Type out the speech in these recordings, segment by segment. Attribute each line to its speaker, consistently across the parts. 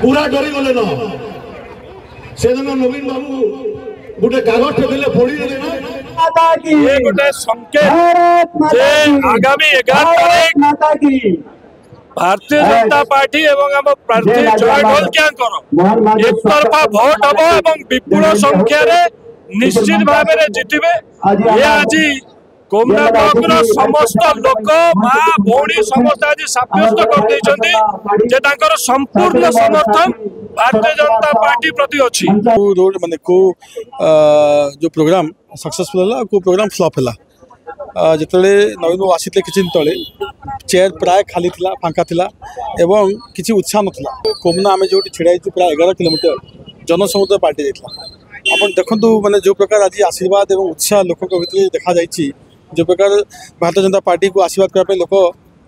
Speaker 1: पूरा डरी गले न से दिन नवीन बाबू गोटे कागज देले पढ़ी देना
Speaker 2: ये गोटे संकेत जे आगामी 11 तारीख भारतीय जनता पार्टी एवं हम प्रार्थी जय ढोलकिया एक तरफा भोट हम एवं विपुल संख्यार निश्चित भाव में जितबे ये आज कोमना ब्लॉक समस्त लोक माँ भौणी समस्त आज सब्यस्त कर संपूर्ण समर्थन भारतीय जनता पार्टी प्रति अच्छी
Speaker 3: रोड माने को जो प्रोग्राम सक्सेसफुल है को प्रोग्राम फ्लॉप है जिते नवीन बाबू आसी किसी दिन तले चेयर प्राय खाली थिला फांका थिला एवं किसी उत्साह नाला कोमना आम जो छिड़ाई प्राय 11 किलोमीटर जनसमुदाय पार्टी जाता आप देखु माने जो प्रकार आज आशीर्वाद और उत्साह लोक भीतर देखा जाइए जो प्रकार भारतीय जनता पार्टी को आशीर्वाद करने लोक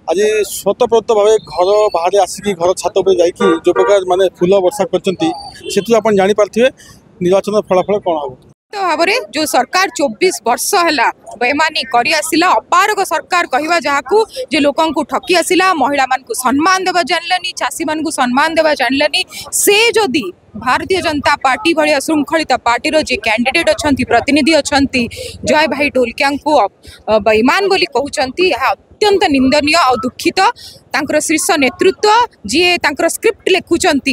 Speaker 3: आज स्वतःप्रत भाव घर बाहर आसिक घर छात पर जाकि जो प्रकार माने फूल वर्षा कर आप जापारे निर्वाचन फलाफल कौन हम
Speaker 4: भाव जो सरकार 24 वर्ष है बेमानी कर अपारक सरकार कहवा जहाँ जे लोक ठकी आसला महिला मान सम्मान देवा जानलानी चाषी मान सम्मान देवा जानलानी से जदि भारतीय जनता पार्टी भाया श्रृंखलित पार्टी जे कैंडिडेट अच्छा प्रतिनिधि अच्छा जय भाई ढोलकिया बेईमान बोली कहते अत्यंत निंदनीय और दुखित शीर्ष नेतृत्व जी स्क्रिप्ट लिखुंट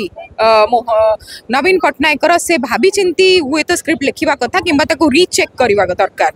Speaker 4: नवीन पट्टनायक से भाभी चिंती हुए तो स्क्रिप्ट लिखा कथा कि रीचेक करवा दरकार।